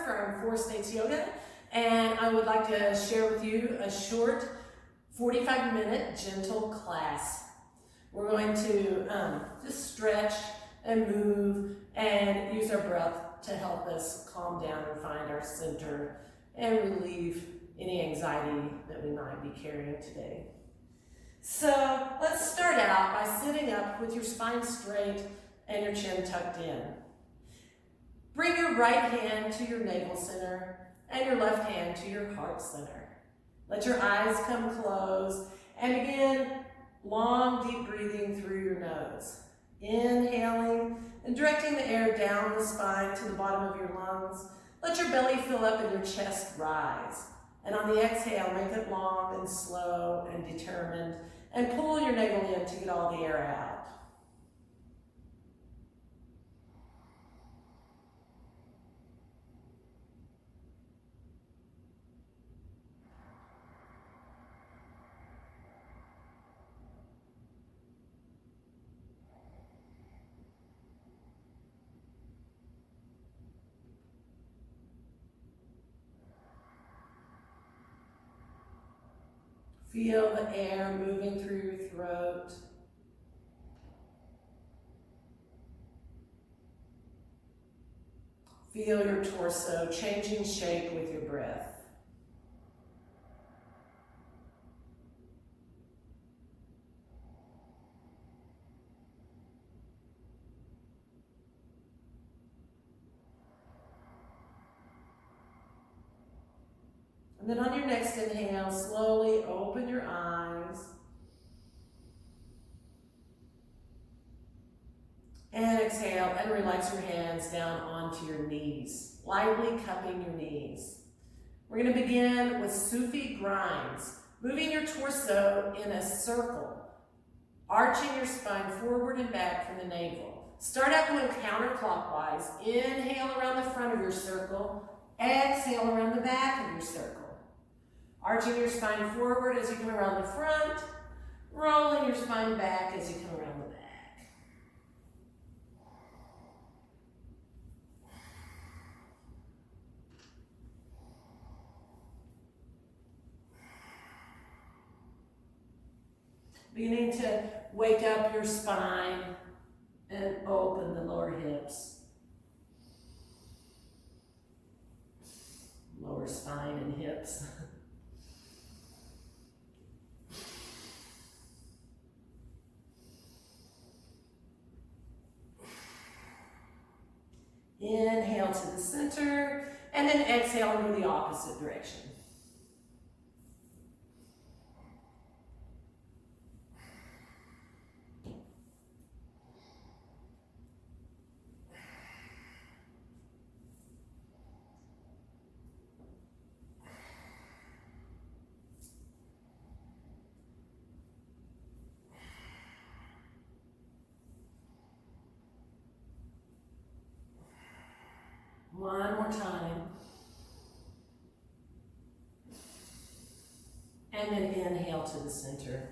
from 4 States Yoga, and I would like to share with you a short 45-minute gentle class. We're going to just stretch and move and use our breath to help us calm down and find our center and relieve any anxiety that we might be carrying today. So let's start out by sitting up with your spine straight and your chin tucked in. Bring your right hand to your navel center and your left hand to your heart center. Let your eyes come closed and begin long, deep breathing through your nose. Inhaling and directing the air down the spine to the bottom of your lungs. Let your belly fill up and your chest rise. And on the exhale, make it long and slow and determined, and pull your navel in to get all the air out. Feel the air moving through your throat. Feel your torso changing shape with your breath. And then on your next inhale, slowly open your eyes. And exhale and relax your hands down onto your knees, lightly cupping your knees. We're going to begin with Sufi grinds, moving your torso in a circle, arching your spine forward and back from the navel. Start out going counterclockwise. Inhale around the front of your circle, exhale around the back of your circle. Arching your spine forward as you come around the front, rolling your spine back as you come around the back. Beginning to wake up your spine and open the lower hips. Lower spine and hips. Inhale to the center, and then exhale and go the opposite direction. One more time. And then inhale to the center.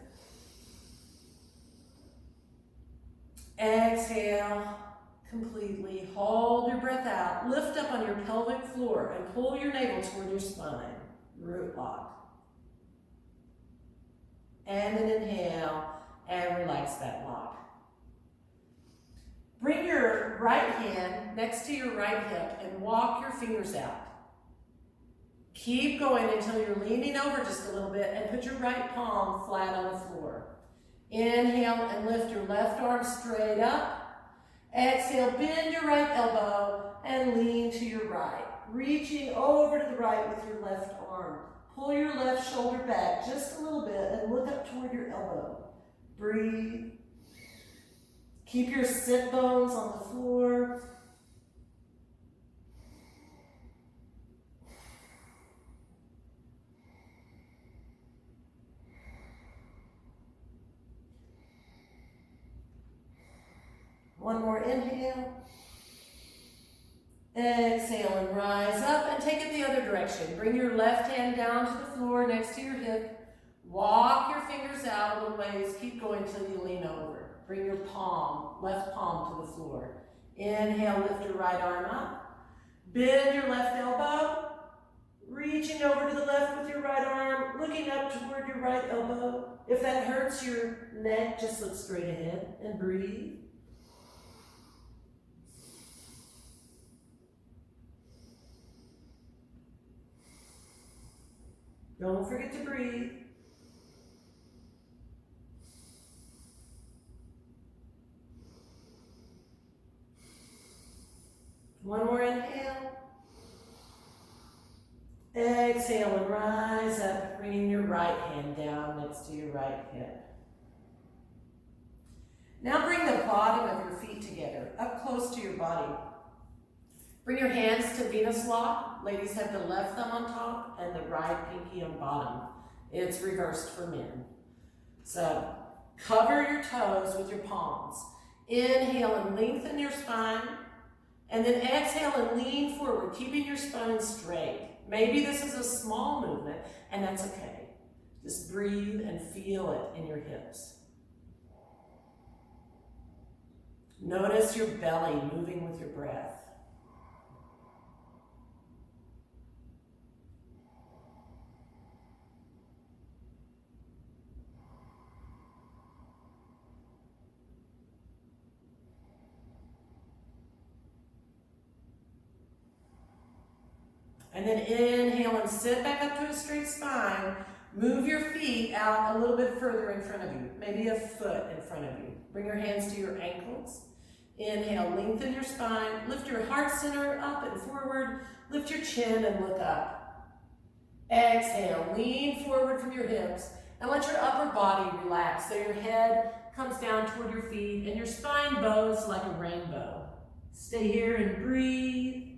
Exhale completely. Hold your breath out. Lift up on your pelvic floor and pull your navel toward your spine. Root lock. And then inhale and relax that lock. Bring your right hand next to your right hip and walk your fingers out. Keep going until you're leaning over just a little bit and put your right palm flat on the floor. Inhale and lift your left arm straight up. Exhale, bend your right elbow and lean to your right. Reaching over to the right with your left arm. Pull your left shoulder back just a little bit and look up toward your elbow. Breathe. Keep your sit bones on the floor. One more inhale. Exhale and rise up and take it the other direction. Bring your left hand down to the floor next to your hip. Walk your fingers out a little ways. Keep going till you lean over. Bring your palm, left palm to the floor. Inhale, lift your right arm up. Bend your left elbow, reaching over to the left with your right arm, looking up toward your right elbow. If that hurts your neck, just look straight ahead and breathe. Don't forget to breathe. One more inhale. Exhale and rise up, bringing your right hand down next to your right hip. Now bring the bottom of your feet together, up close to your body. Bring your hands to Venus lock. Ladies have the left thumb on top and the right pinky on bottom. It's reversed for men. So cover your toes with your palms. Inhale and lengthen your spine. And then exhale and lean forward, keeping your spine straight. Maybe this is a small movement, and that's okay. Just breathe and feel it in your hips. Notice your belly moving with your breath. And then inhale and sit back up to a straight spine. Move your feet out a little bit further in front of you, maybe a foot in front of you. Bring your hands to your ankles. Inhale, lengthen your spine. Lift your heart center up and forward. Lift your chin and look up. Exhale, lean forward from your hips and let your upper body relax so your head comes down toward your feet and your spine bows like a rainbow. Stay here and breathe.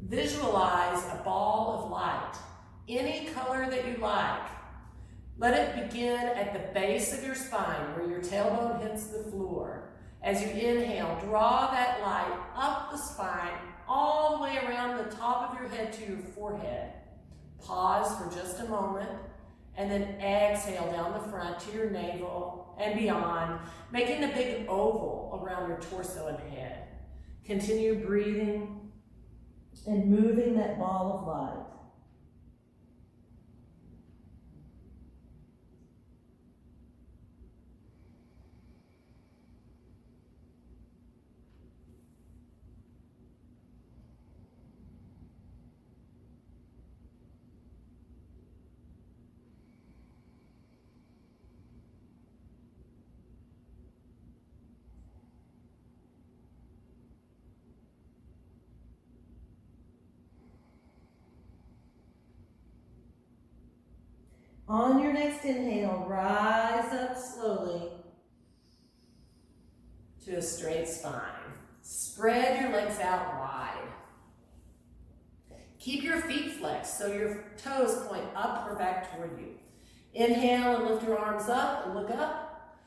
Visualize a ball of light, any color that you like. Let it begin at the base of your spine where your tailbone hits the floor. As you inhale, draw that light up the spine all the way around the top of your head to your forehead. Pause for just a moment and then exhale down the front to your navel and beyond, making a big oval around your torso and head. Continue breathing and moving that ball of light. On your next inhale, rise up slowly to a straight spine. Spread your legs out wide. Keep your feet flexed so your toes point up or back toward you. Inhale and lift your arms up and look up.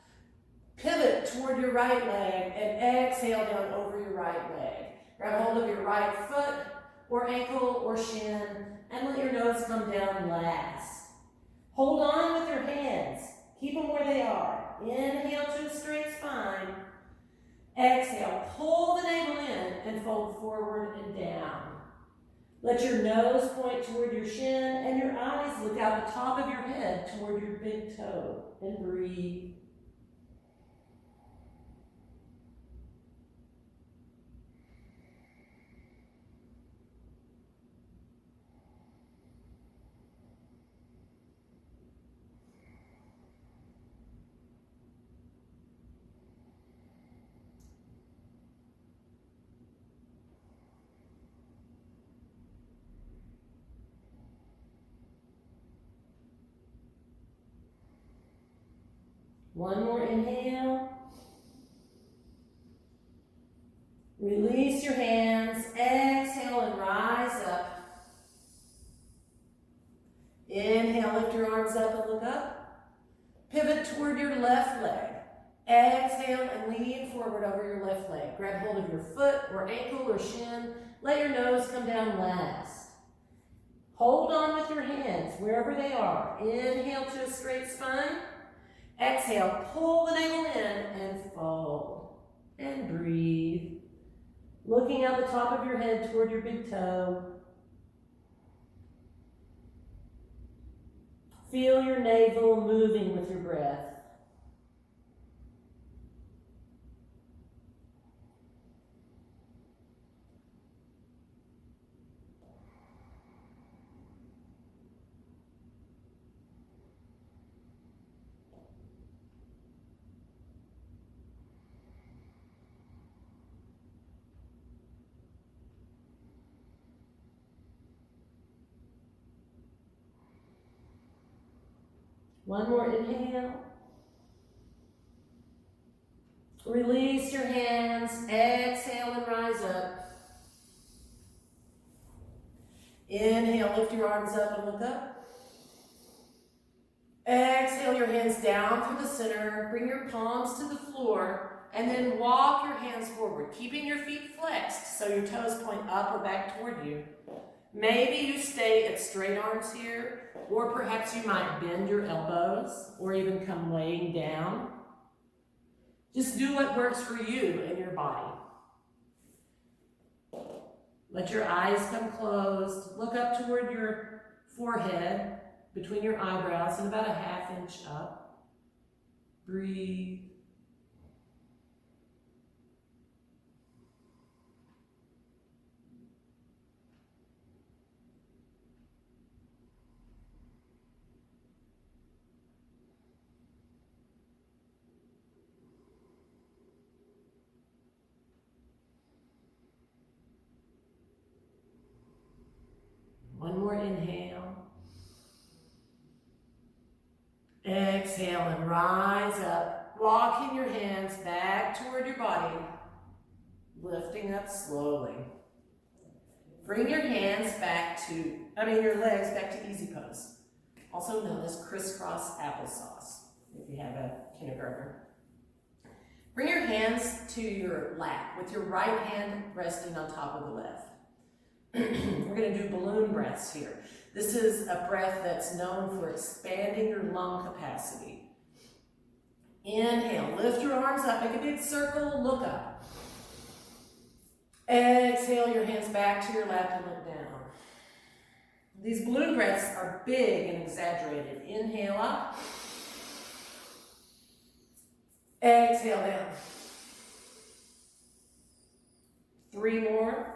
Pivot toward your right leg and exhale down over your right leg. Grab hold of your right foot or ankle or shin and let your nose come down last. Hold on with your hands. Keep them where they are. Inhale to a straight spine. Exhale, pull the navel in and fold forward and down. Let your nose point toward your shin and your eyes look out the top of your head toward your big toe and breathe. One more inhale. Release your hands. Exhale and rise up. Inhale, lift your arms up and look up. Pivot toward your left leg. Exhale and lean forward over your left leg. Grab hold of your foot or ankle or shin. Let your nose come down last. Hold on with your hands wherever they are. Inhale to a straight spine. Exhale, pull the navel in and fold. And breathe. Looking out the top of your head toward your big toe. Feel your navel moving with your breath. One more inhale. Release your hands. Exhale and rise up. Inhale, lift your arms up and look up. Exhale your hands down through the center. Bring your palms to the floor. And then walk your hands forward, keeping your feet flexed so your toes point up or back toward you. Maybe you stay at straight arms here, or perhaps you might bend your elbows or even come laying down. Just do what works for you and your body. Let your eyes come closed. Look up toward your forehead, between your eyebrows, and about a ½ inch up. Breathe. One more inhale. Exhale and rise up, walking your hands back toward your body, lifting up slowly. Bring your hands back to, your legs back to easy pose, also known as crisscross applesauce, if you have a kindergartner. Bring your hands to your lap with your right hand resting on top of the left. We're going to do balloon breaths here. This is a breath that's known for expanding your lung capacity. Inhale, lift your arms up, make a big circle, look up. Exhale your hands back to your lap and look down. These balloon breaths are big and exaggerated. Inhale up. Exhale down. 3 more.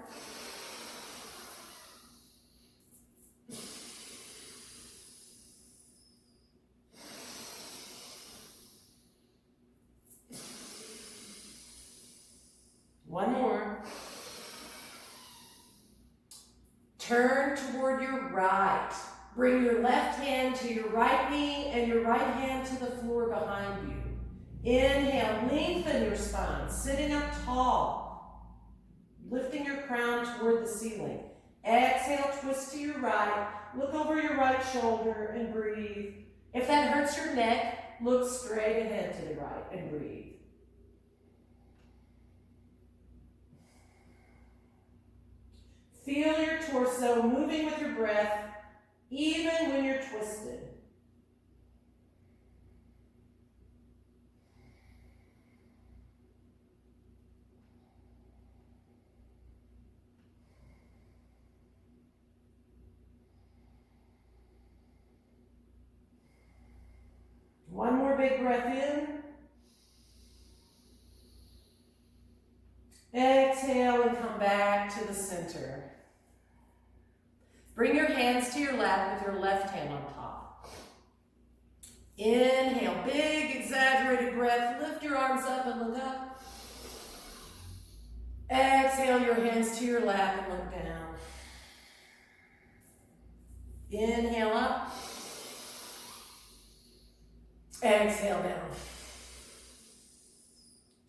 One more. Turn toward your right. Bring your left hand to your right knee and your right hand to the floor behind you. Inhale, lengthen your spine, sitting up tall, lifting your crown toward the ceiling. Exhale, twist to your right, look over your right shoulder and breathe. If that hurts your neck, look straight ahead to the right and breathe. Feel your torso moving with your breath, even when you're twisted. One more big breath in. Exhale and come back to the center. Bring your hands to your lap with your left hand on top. Inhale, big exaggerated breath. Lift your arms up and look up. Exhale your hands to your lap and look down. Inhale up. Exhale down.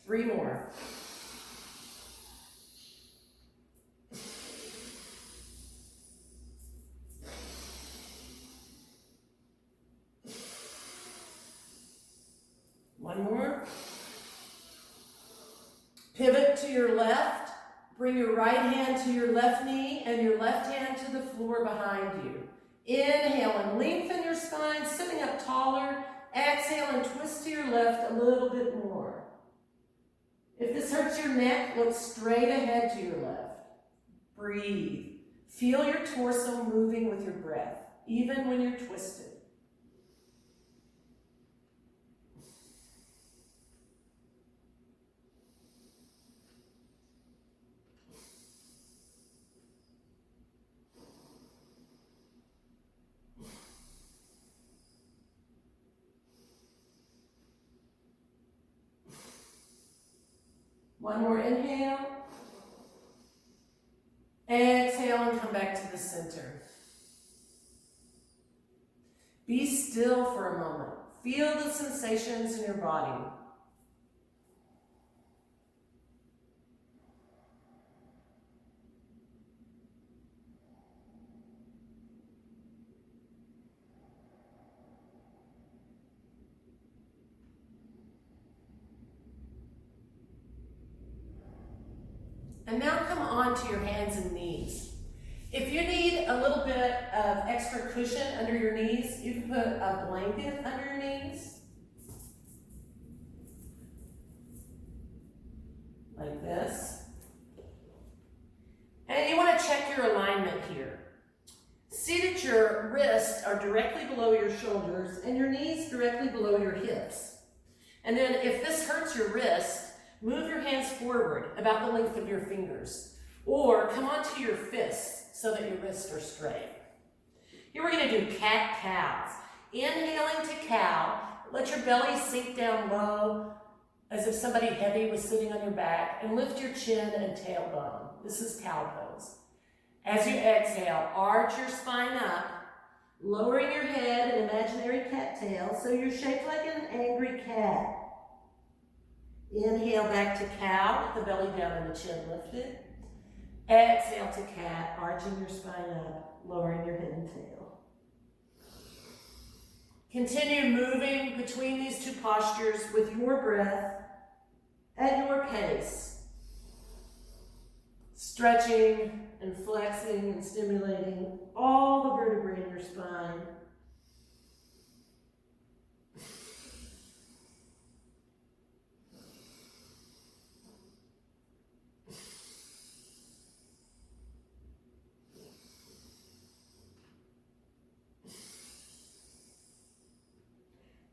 3 more. One more. Pivot to your left. Bring your right hand to your left knee and your left hand to the floor behind you. Inhale and lengthen your spine, sitting up taller. Exhale and twist to your left a little bit more. If this hurts your neck, look straight ahead to your left. Breathe. Feel your torso moving with your breath, even when you're twisted. One more inhale. Exhale and come back to the center. Be still for a moment. Feel the sensations in your body. And now come on to your hands and knees. If you need a little bit of extra cushion under your knees, you can put a blanket under your knees. Like this. And you want to check your alignment here. See that your wrists are directly below your shoulders and your knees directly below your hips. And then if this hurts your wrist, move your hands forward about the length of your fingers, or come onto your fists so that your wrists are straight. Here we're going to do cat-cows. Inhaling to cow, let your belly sink down low as if somebody heavy was sitting on your back, and lift your chin and tailbone. This is cow pose. As you exhale, arch your spine up, lowering your head, an imaginary cattail, so you're shaped like an angry cat. Inhale back to cow with the belly down and the chin lifted. Exhale to cat, arching your spine up, lowering your head and tail. Continue moving between these two postures with your breath at your pace. Stretching and flexing and stimulating all the vertebrae in your spine.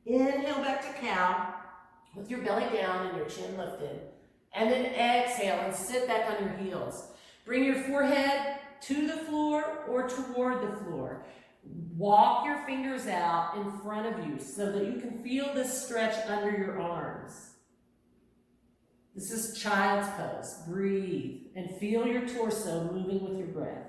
Inhale back to cow with your belly down and your chin lifted. And then exhale and sit back on your heels. Bring your forehead to the floor or toward the floor. Walk your fingers out in front of you so that you can feel this stretch under your arms. This is child's pose. Breathe and feel your torso moving with your breath.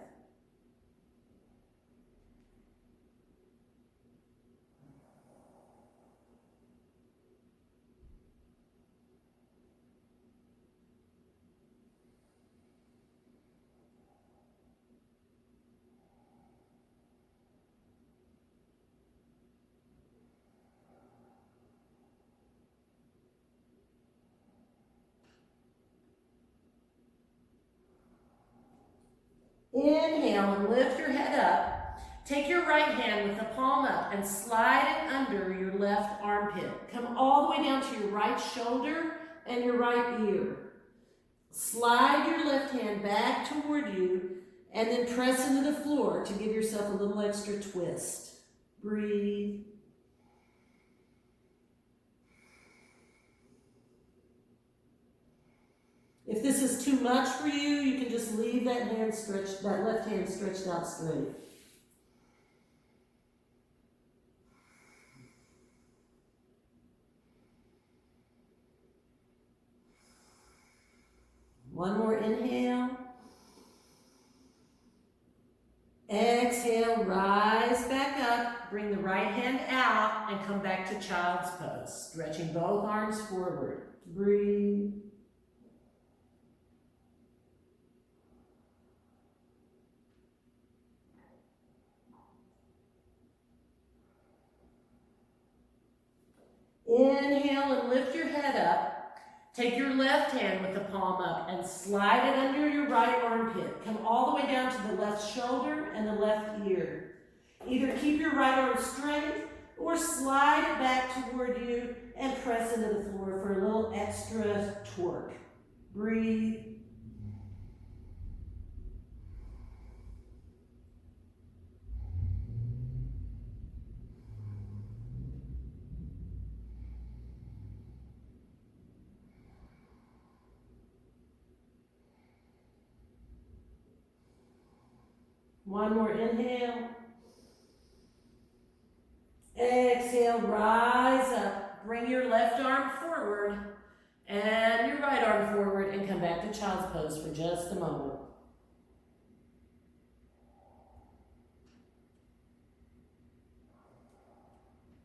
Inhale and lift your head up. Take your right hand with the palm up and slide it under your left armpit. Come all the way down to your right shoulder and your right ear. Slide your left hand back toward you and then press into the floor to give yourself a little extra twist. Breathe. If this is too much for you, you can just leave that hand stretched, that left hand stretched out straight. One more inhale. Exhale, rise back up. Bring the right hand out and come back to child's pose. Stretching both arms forward. Breathe. Inhale and lift your head up. Take your left hand with the palm up and slide it under your right armpit. Come all the way down to the left shoulder and the left ear. Either keep your right arm straight or slide it back toward you and press into the floor for a little extra torque. Breathe. One more inhale. Exhale, rise up. Bring your left arm forward and your right arm forward and come back to child's pose for just a moment.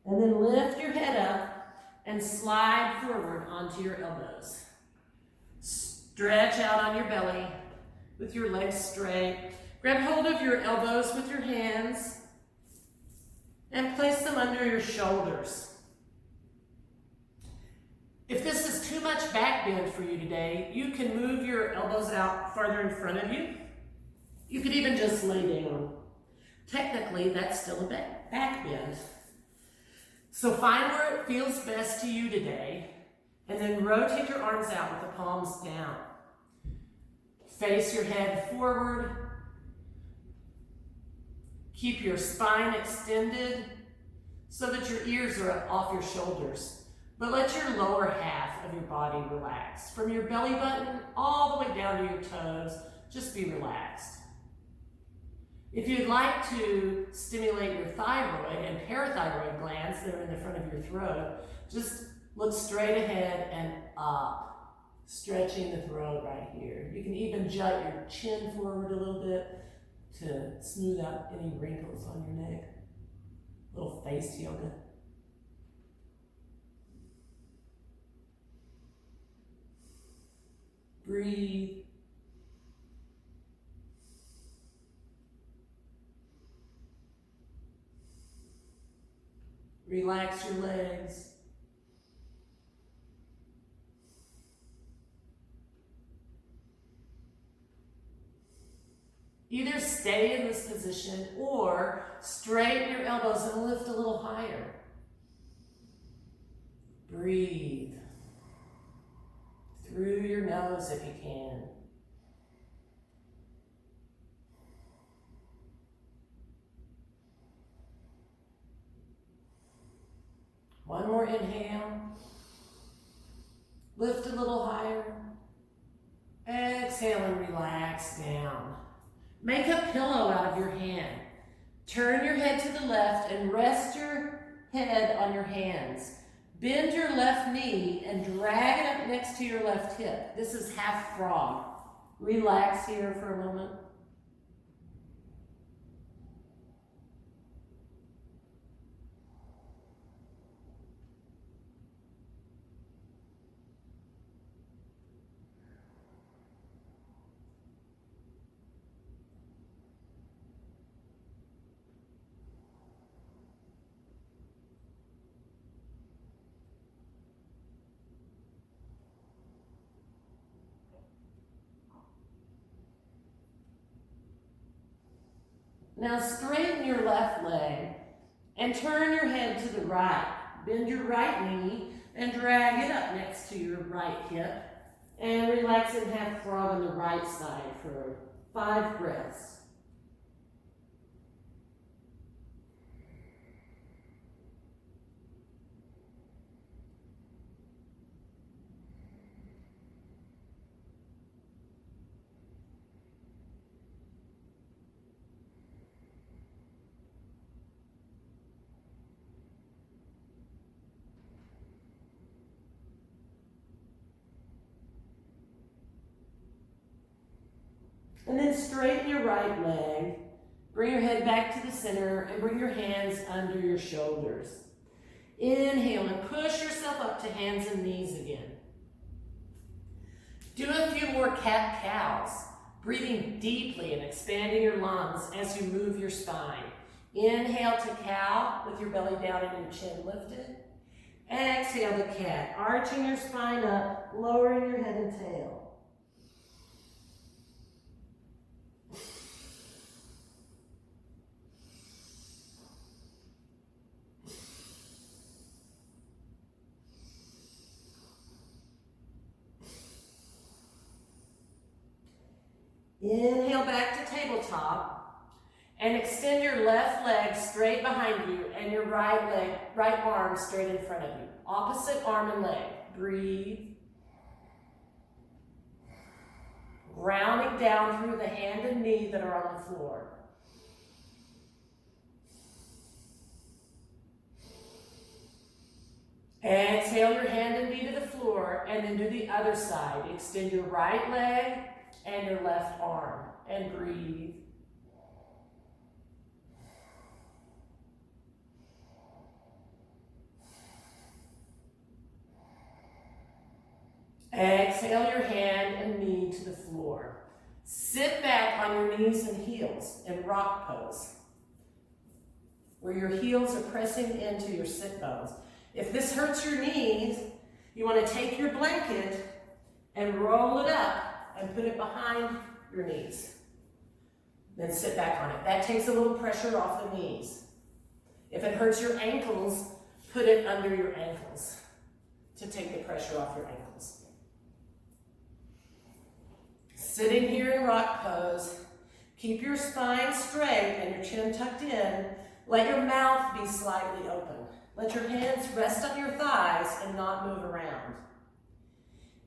And then lift your head up and slide forward onto your elbows. Stretch out on your belly with your legs straight. Grab hold of your elbows with your hands and place them under your shoulders. If this is too much back bend for you today, you can move your elbows out farther in front of you. You could even just lay down. Technically, that's still a back bend. So find where it feels best to you today, and then rotate your arms out with the palms down. Face your head forward. Keep your spine extended so that your ears are off your shoulders. But let your lower half of your body relax. From your belly button all the way down to your toes, just be relaxed. If you'd like to stimulate your thyroid and parathyroid glands that are in the front of your throat, just look straight ahead and up, stretching the throat right here. You can even jut your chin forward a little bit to smooth out any wrinkles on your neck. Little face yoga. Breathe. Relax your legs. Either stay in this position or straighten your elbows and lift a little higher. Breathe through your nose if you can. One more inhale. Lift a little higher. Exhale and relax down. Make a pillow out of your hand. Turn your head to the left and rest your head on your hands. Bend your left knee and drag it up next to your left hip. This is half frog. Relax here for a moment. Now straighten your left leg and turn your head to the right. Bend your right knee and drag it up next to your right hip. And relax and half frog on the right side for 5 breaths. And then straighten your right leg. Bring your head back to the center and bring your hands under your shoulders. Inhale and push yourself up to hands and knees again. Do a few more cat-cows, breathing deeply and expanding your lungs as you move your spine. Inhale to cow with your belly down and your chin lifted. Exhale to cat, arching your spine up, lowering your head and tail. Inhale back to tabletop and extend your left leg straight behind you and your right arm straight in front of you. Opposite arm and leg. Breathe. Grounding down through the hand and knee that are on the floor. Exhale your hand and knee to the floor and then do the other side. Extend your right leg and your left arm and breathe. Exhale your hand and knee to the floor. Sit back on your knees and heels in rock pose, where your heels are pressing into your sit bones. If this hurts your knees, you want to take your blanket and roll it up and put it behind your knees. Then sit back on it. That takes a little pressure off the knees. If it hurts your ankles, put it under your ankles to take the pressure off your ankles. Sitting here in rock pose, keep your spine straight and your chin tucked in. Let your mouth be slightly open. Let your hands rest on your thighs and not move around.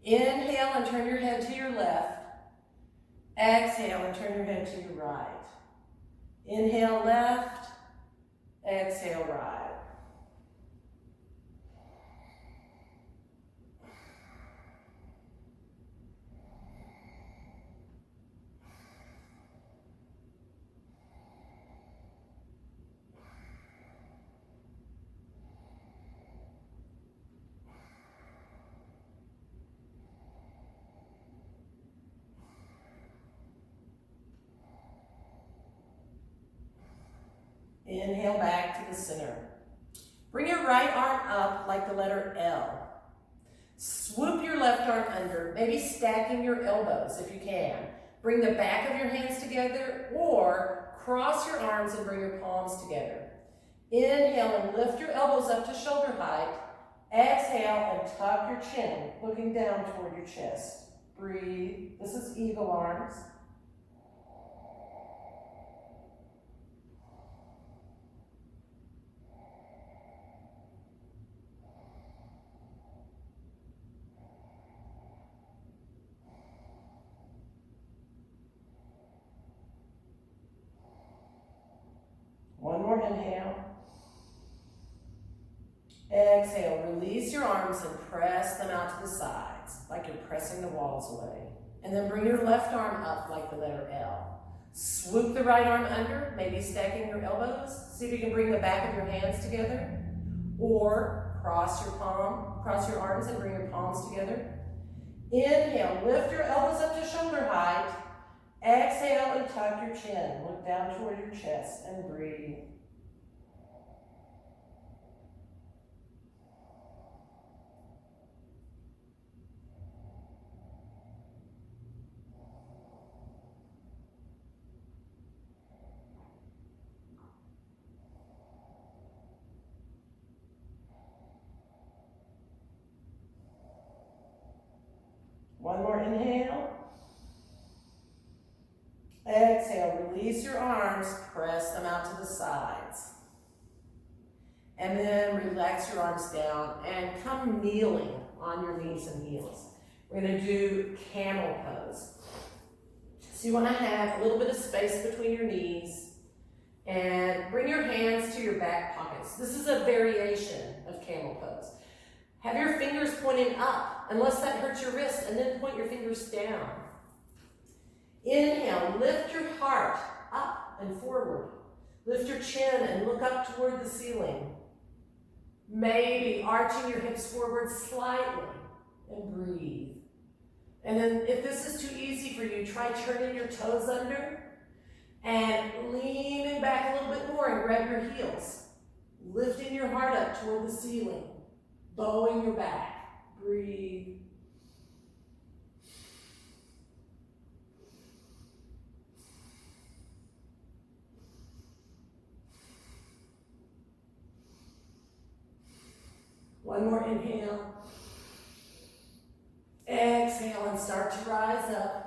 Inhale and turn your head to your left. Exhale and turn your head to your right. Inhale left, exhale right. Inhale back to the center. Bring your right arm up like the letter L. Swoop your left arm under, maybe stacking your elbows if you can. Bring the back of your hands together or cross your arms and bring your palms together. Inhale and lift your elbows up to shoulder height. Exhale and tuck your chin, looking down toward your chest. Breathe. This is eagle arms. One more inhale. Exhale, release your arms and press them out to the sides, like you're pressing the walls away. And then bring your left arm up like the letter L. Swoop the right arm under, maybe stacking your elbows. See if you can bring the back of your hands together. Or cross your arms and bring your palms together. Inhale, lift your elbows up to shoulder height. Exhale and tuck your chin. Look down toward your chest and breathe. One more inhale. Exhale, release your arms, press them out to the sides. And then relax your arms down and come kneeling on your knees and heels. We're going to do camel pose. So you want to have a little bit of space between your knees and bring your hands to your back pockets. This is a variation of camel pose. Have your fingers pointing up, unless that hurts your wrist, and then point your fingers down. Inhale, lift your heart up and forward. Lift your chin and look up toward the ceiling. Maybe arching your hips forward slightly and breathe. And then if this is too easy for you, try turning your toes under and leaning back a little bit more and grab your heels. Lifting your heart up toward the ceiling. bowing your back. Breathe. One more inhale. Exhale and start to rise up.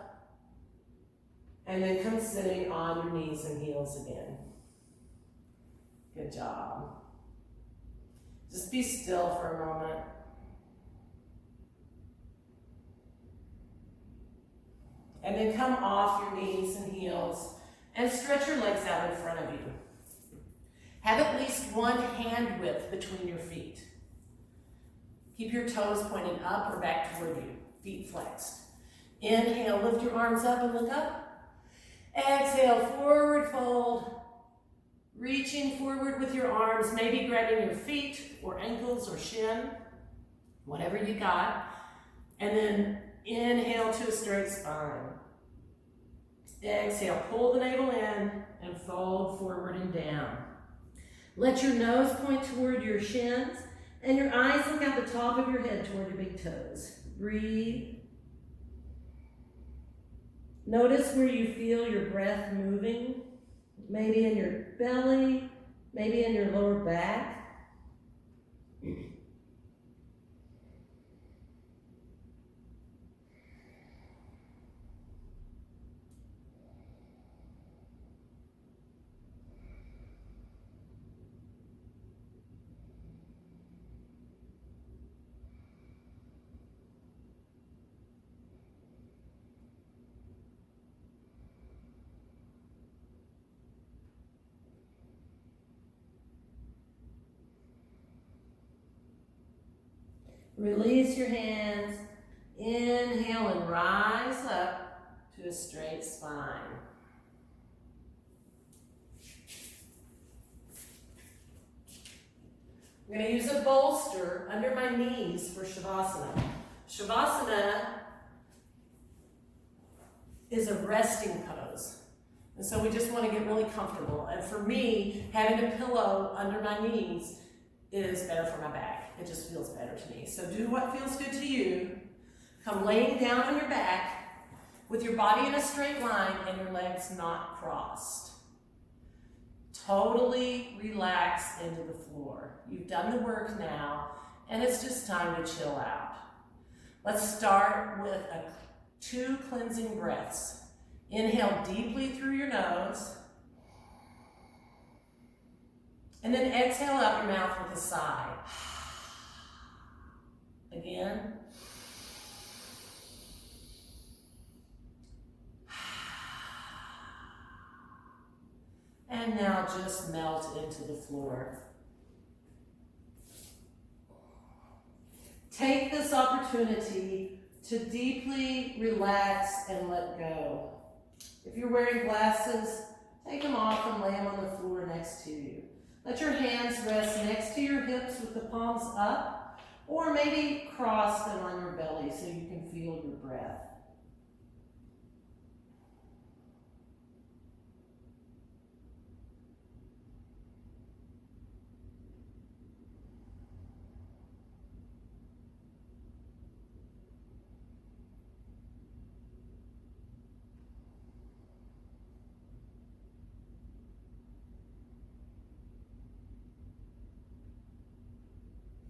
And then come sitting on your knees and heels again. Good job. Just be still for a moment. And then come off your knees and heels and stretch your legs out in front of you. Have at least one hand width between your feet. Keep your toes pointing up or back toward you, feet flexed. Inhale, lift your arms up and look up. Exhale, forward fold. Reaching forward with your arms, maybe grabbing your feet or ankles or shin, whatever you got. And then inhale to a straight spine. Exhale, pull the navel in and fold forward and down. Let your nose point toward your shins and your eyes look out the top of your head toward your big toes. Breathe. Notice where you feel your breath moving, maybe in your belly, maybe in your lower back. Release your hands. Inhale and rise up to a straight spine. I'm going to use a bolster under my knees for Shavasana. Shavasana is a resting pose. And so we just want to get really comfortable. And for me, having a pillow under my knees is better for my back. It just feels better to me. So do what feels good to you. Come laying down on your back with your body in a straight line and your legs not crossed. Totally relax into the floor. You've done the work now, and it's just time to chill out. Let's start with 2 cleansing breaths. Inhale deeply through your nose. And then exhale out your mouth with a sigh. Again. And now just melt into the floor. Take this opportunity to deeply relax and let go. If you're wearing glasses, take them off and lay them on the floor next to you. Let your hands rest next to your hips with the palms up, or maybe cross them on your belly so you can feel your breath.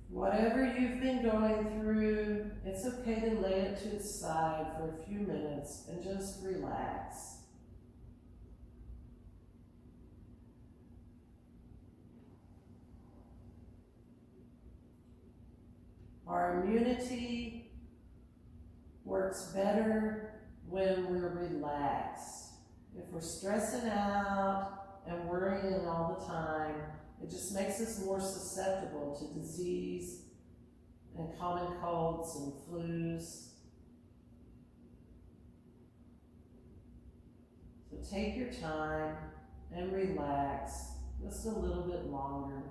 Whatever you've been going through, it's okay to lay it to the side for a few minutes and just relax. Our immunity works better when we're relaxed. If we're stressing out and worrying all the time, it just makes us more susceptible to disease and common colds and flus. So take your time and relax just a little bit longer.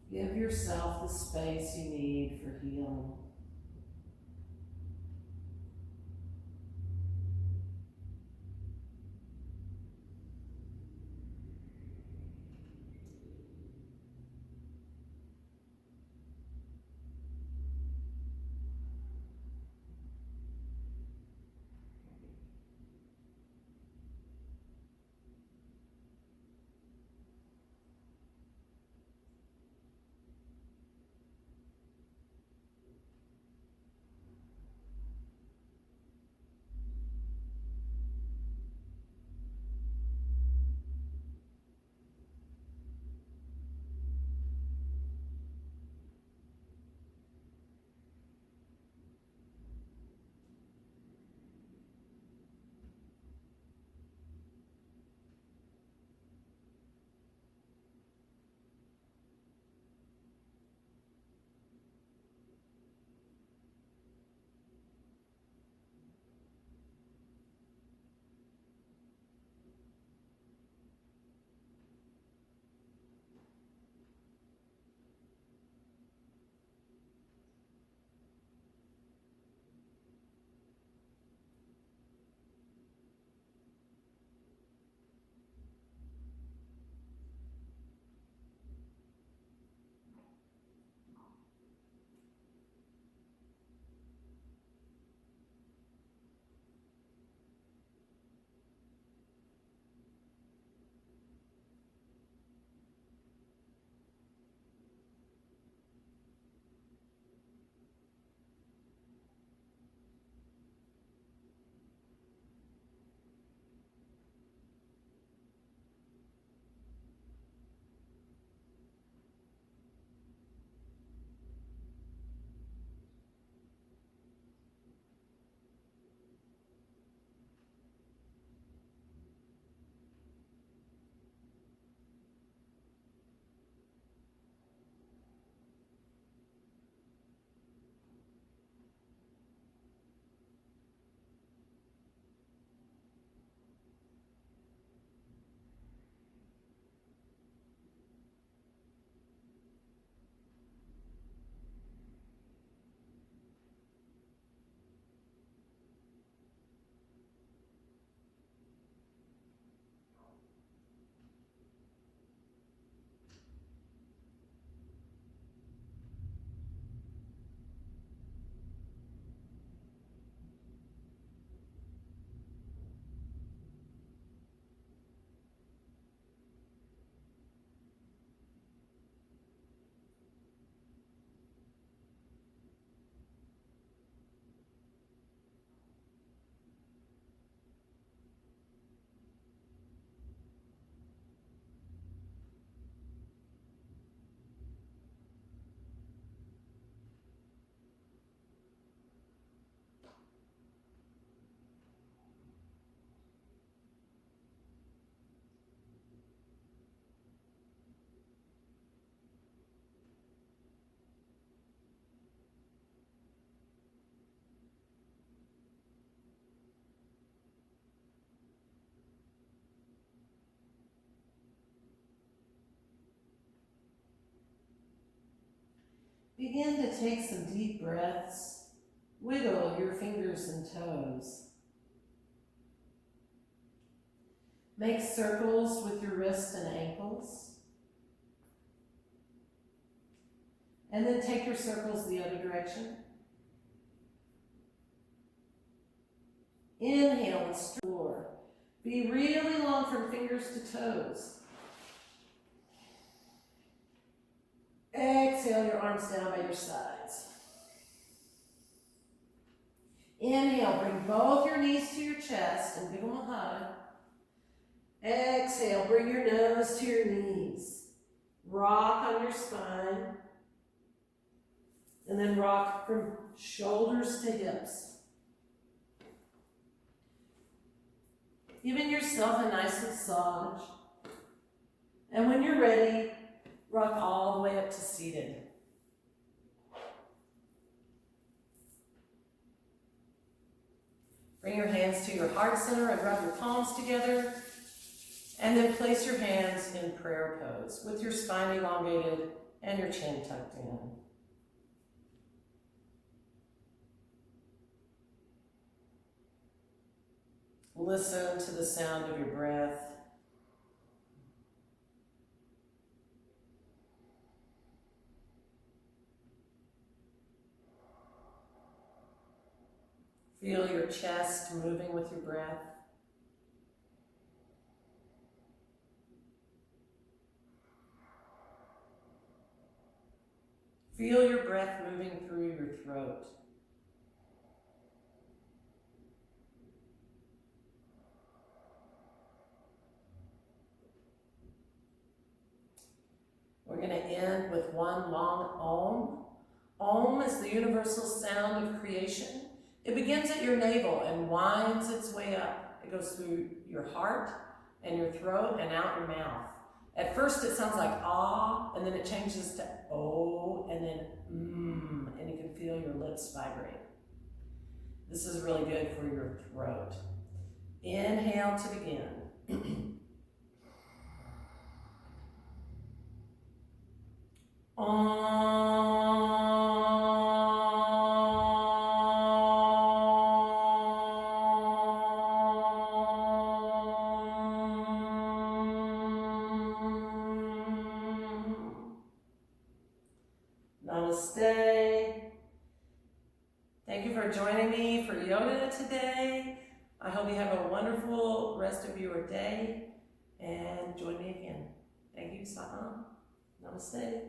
Give yourself the space you need for healing. begin to take some deep breaths. Wiggle your fingers and toes. Make circles with your wrists and ankles. And then take your circles the other direction. Inhale and store. Be really long from fingers to toes. Exhale your arms down by your sides. Inhale, bring both your knees to your chest and give them a hug. Exhale, bring your nose to your knees. Rock on your spine. And then rock from shoulders to hips. Giving yourself a nice massage. And when you're ready, rock all the way up to seated. Bring your hands to your heart center and rub your palms together. And then place your hands in prayer pose with your spine elongated and your chin tucked in. Listen to the sound of your breath. Feel your chest moving with your breath. Feel your breath moving through your throat. We're going to end with one long Om. Om is the universal sound of creation. It begins at your navel and winds its way up. It goes through your heart and your throat and out your mouth. At first it sounds like ah, and then it changes to oh, and then and you can feel your lips vibrate. This is really good for your throat. Inhale to begin. Namaste. Thank you for joining me for yoga today. I hope you have a wonderful rest of your day and join me again. Thank you, Satam. Namaste.